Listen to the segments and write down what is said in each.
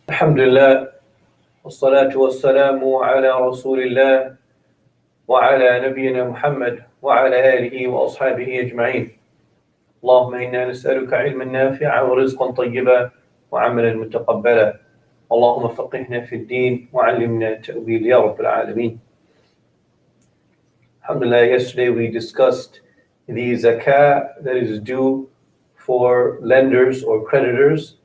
Alhamdulillah, wassalatu wassalamu ala rasulillah wa ala nabiyyina Muhammad wa ala alihi wa ashabihi ajma'in. Allahumma inna nas'aluka ilman nafi'a wa rizqan tayyiba wa amalan mutaqabbala. Allahumma faqihna fi ad-din wa 'allimna at-ta'wil ya rabbil alamin. Alhamdulillah, yesterday we discussed the zakat that is due for lenders or creditors,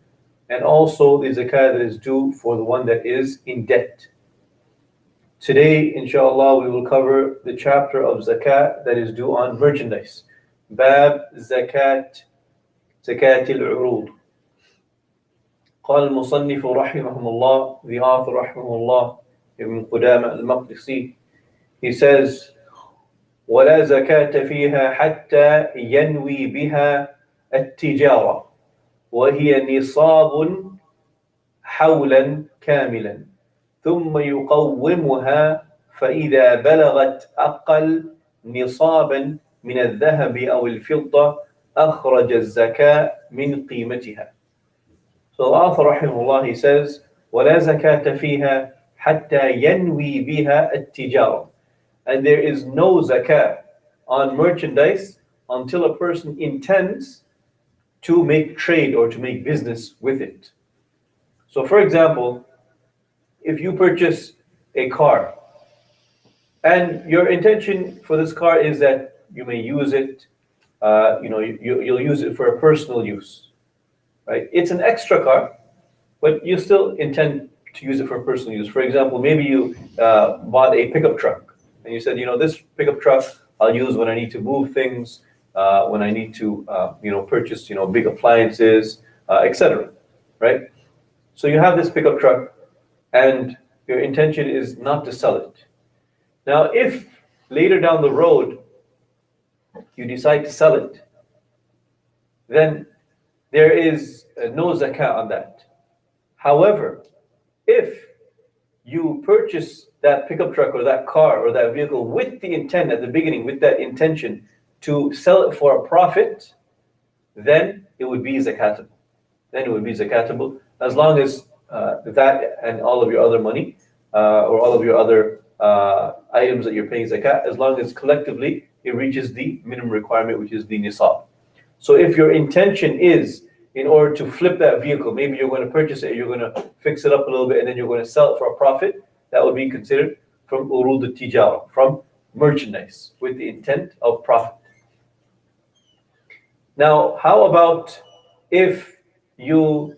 and also the zakat that is due for the one that is in debt. Today, inshallah, we will cover the chapter of zakat that is due on merchandise. Bab Zakat, Zakat al-Urud. قال المصنف رحمه الله, the author رحمه الله, Ibn Qudama al-Maqdisi, he says, ولا زكاة فيها حتى ينوي بها التجارة وهي نصاب حولا كاملا ثم يقومها فإذا بلغت أقل نصابا من الذهب أو الفضة أخرج الزكاة من قيمتها. So the author rahimahullah, he says, ولا زكاة فيها حتى ينوي بها التجارة. And there is no zakah on merchandise until a person intends to make trade or to make business with it. So for example, if you purchase a car and your intention for this car is that you may use it, you'll use it for a personal use, right? It's an extra car, but you still intend to use it for personal use. For example, maybe you bought a pickup truck and you said, this pickup truck I'll use when I need to move things, when I need to, purchase, big appliances, etc. Right? So you have this pickup truck, and your intention is not to sell it. Now, if later down the road you decide to sell it, then there is no zakah on that. However, if you purchase that pickup truck or that car or that vehicle with the intent at the beginning, with that intention to sell it for a profit, then it would be zakatable. As long as that and all of your other money or all of your other items that you're paying zakat, as long as collectively it reaches the minimum requirement, which is the nisab. So if your intention is in order to flip that vehicle, maybe you're going to purchase it, you're going to fix it up a little bit, and then you're going to sell it for a profit, that would be considered from urud al-tijara, from merchandise, with the intent of profit. Now, how about if you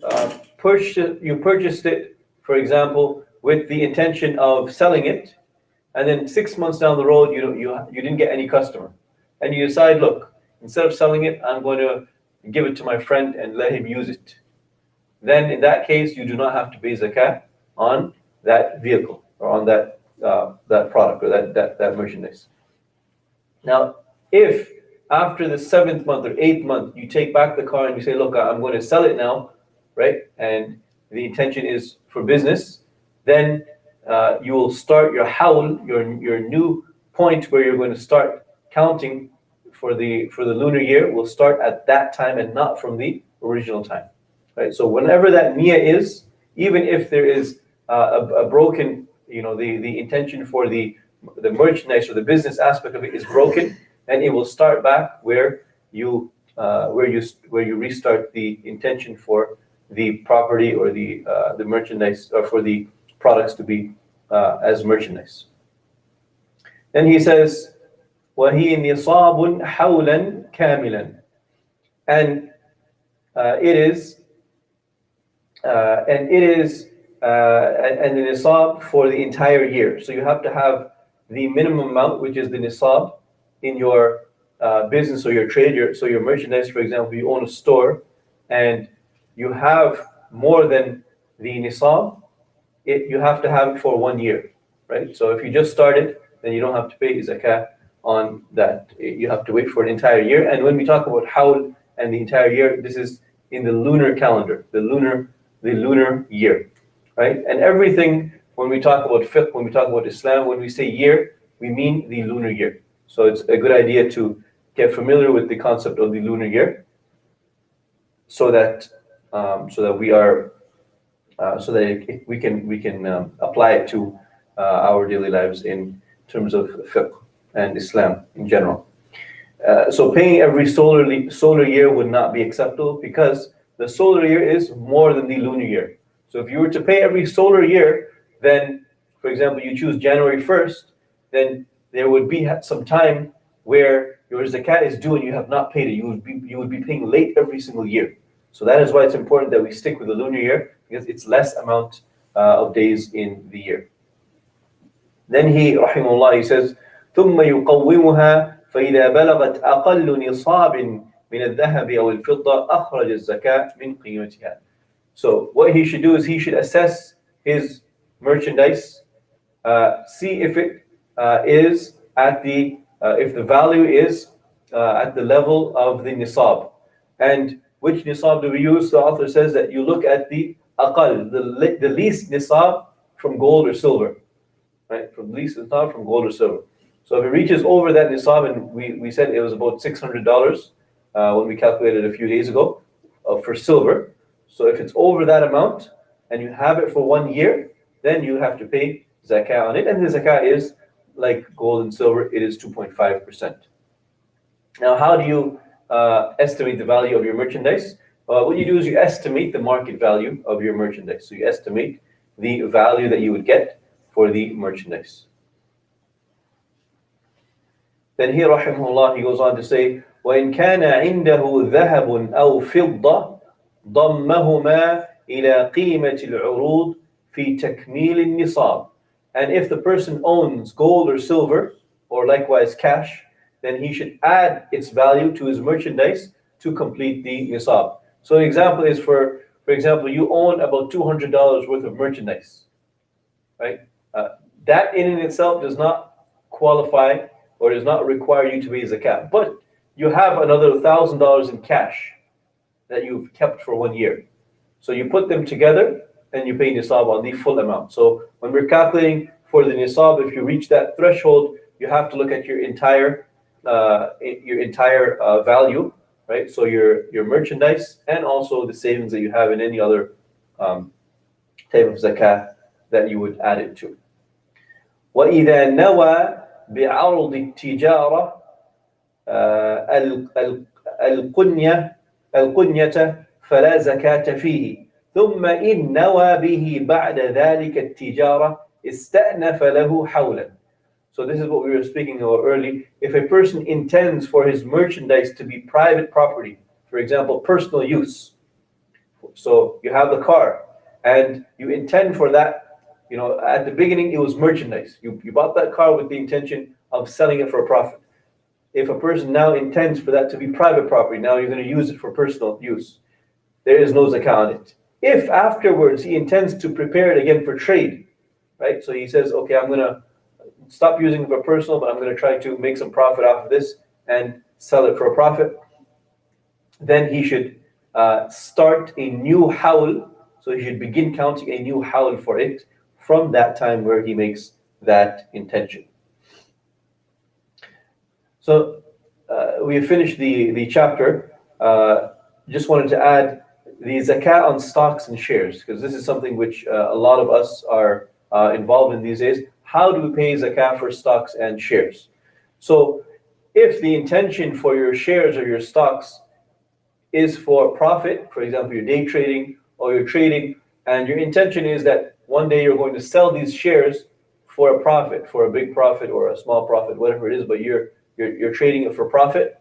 purchased it, for example, with the intention of selling it, and then 6 months down the road, you didn't get any customer, and you decide, look, instead of selling it, I'm going to give it to my friend and let him use it. Then in that case, you do not have to pay zakat on that vehicle or on that product or that merchandise. Now, if after the 7th month or 8th month, you take back the car and you say, look, I'm going to sell it now, right? And the intention is for business, then you will start your hawl, your new point where you're going to start counting for the lunar year will start at that time and not from the original time, right? So whenever that niyyah is, even if there is a broken, the intention for the merchandise or the business aspect of it is broken, and it will start back where you restart the intention for the property or the merchandise or for the products to be as merchandise. Then he says, وَهِيَ نِصَابٌ حَوْلًا كَامِلًا. And it is the nisab for the entire year. So you have to have the minimum amount, which is the nisab, in your business or your trade. So your merchandise, for example, you own a store and you have more than the nisab, you have to have it for 1 year, right? So if you just started, then you don't have to pay zakat on that. You have to wait for an entire year. And when we talk about hawl and the entire year, this is in the lunar calendar, the lunar year, right? And everything, when we talk about fiqh, when we talk about Islam, when we say year, we mean the lunar year. So it's a good idea to get familiar with the concept of the lunar year, so that we are so that we can apply it to our daily lives in terms of fiqh and Islam in general. So paying every solar year would not be acceptable because the solar year is more than the lunar year. So if you were to pay every solar year, then, for example, you choose January 1st, then there would be some time where your zakat is due and you have not paid it. You would be paying late every single year. So that is why it's important that we stick with the lunar year, because it's less amount of days in the year. Then he, rahimahullah, he says, ثم يقومها فإذا بلغت أقل نصاب من الذهب أو الفضة أخرج الزكاة من قيمتها. So what he should do is he should assess his merchandise, see if it is at the if the value is at the level of the nisab. And which nisab do we use? The author says that you look at the aqal, the least nisab from gold or silver, right? From least nisab from gold or silver. So if it reaches over that nisab, and we said it was about $600 when we calculated a few days ago for silver. So if it's over that amount and you have it for 1 year, then you have to pay zakat on it. And the zakat is like gold and silver, it is 2.5%. Now, how do you estimate the value of your merchandise? What you do is you estimate the market value of your merchandise. So you estimate the value that you would get for the merchandise. Then here, rahimahullah, he goes on to say, وَإِنْ كَانَ عِنْدَهُ ذَهَبٌ أَوْ فِضَّةٌ ضَمَّهُمَا إِلَى قِيمَةِ الْعُرُوضِ فِي تَكْمِيلِ النِّصَابِ. And if the person owns gold or silver, or likewise cash, then he should add its value to his merchandise to complete the nisab. So an example is, for example, you own about $200 worth of merchandise, right? That in itself does not qualify or does not require you to pay zakat. But you have another $1,000 in cash that you've kept for 1 year. So you put them together and you pay nisab on the full amount. So when we're calculating for the nisab, if you reach that threshold, you have to look at your entire value, right? So your merchandise and also the savings that you have in any other type of zakat that you would add it to. وَإِذَا نَوَى بعرض التجارة القنية فلا زكاة فيه ثم إن نوى به بعد ذلك التجارة استأنف له حولا. So this is what we were speaking about earlier. If a person intends for his merchandise to be private property, for example, personal use. So you have the car and you intend for that. You know, at the beginning, it was merchandise. You bought that car with the intention of selling it for a profit. If a person now intends for that to be private property, now you're going to use it for personal use, there is no zakat on it. If afterwards he intends to prepare it again for trade, right? So he says, okay, I'm going to stop using it for personal, but I'm going to try to make some profit off of this and sell it for a profit. Then he should start a new hawl. So he should begin counting a new hawl for it from that time where he makes that intention. So we have finished the chapter. Just wanted to add the zakat on stocks and shares, because this is something which a lot of us are involved in these days. How do we pay zakat for stocks and shares? So if the intention for your shares or your stocks is for profit, for example, you're day trading or you're trading, and your intention is that one day you're going to sell these shares for a profit, for a big profit or a small profit, whatever it is, but you're trading it for profit,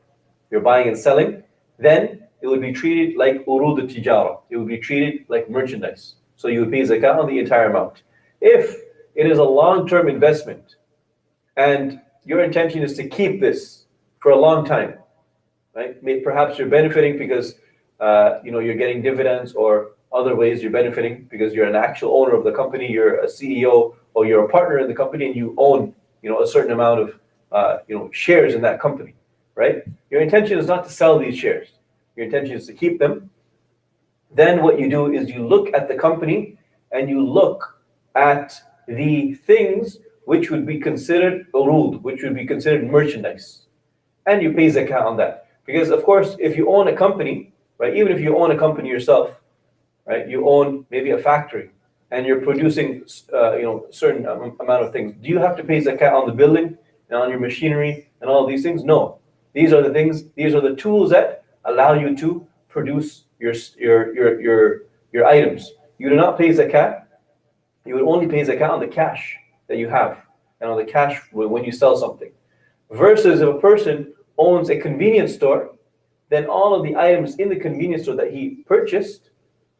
you're buying and selling, then it would be treated like urud al-tijara. It would be treated like merchandise. So you would pay zakat on the entire amount. If it is a long-term investment and your intention is to keep this for a long time, right? Perhaps you're benefiting because you're getting dividends, or other ways you're benefiting because you're an actual owner of the company, you're a CEO or you're a partner in the company and you own a certain amount of shares in that company, right? Your intention is not to sell these shares. Your intention is to keep them. Then what you do is you look at the company and you look at the things which would be considered urud, which would be considered merchandise, and you pay zakat on that. Because of course, if you own a company, right, even if you own a company yourself, right? You own maybe a factory and you're producing, certain amount of things. Do you have to pay zakat on the building and on your machinery and all of these things? No. These are the things. These are the tools that allow you to produce your items. You do not pay zakat. You would only pay zakat on the cash that you have and on the cash when you sell something. Versus if a person owns a convenience store, then all of the items in the convenience store that he purchased,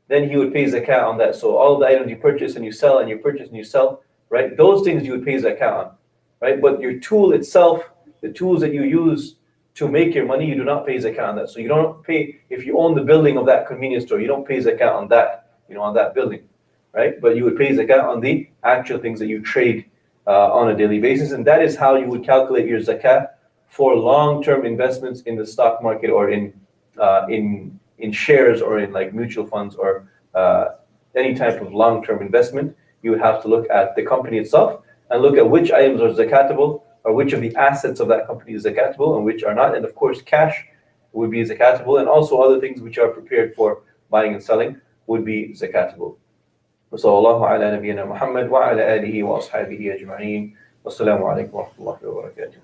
then he would pay zakat on that. So all of the items you purchase and you sell and you purchase and you sell, right? Those things you would pay zakat on, right? But your tool itself, the tools that you use to make your money, you do not pay zakat on that. So you don't pay, if you own the building of that convenience store, you don't pay zakat on that, on that building, right? But you would pay zakat on the actual things that you trade on a daily basis. And that is how you would calculate your zakat for long-term investments in the stock market or in shares or in like mutual funds or any type of long-term investment. You would have to look at the company itself and look at which items are zakatable or which of the assets of that company is zakatable and which are not. And of course, cash would be zakatable, and also other things which are prepared for buying and selling would be zakatable. وصلى الله على نبينا محمد وعلى آله وأصحابه أجمعين والسلام عليكم ورحمة الله وبركاته.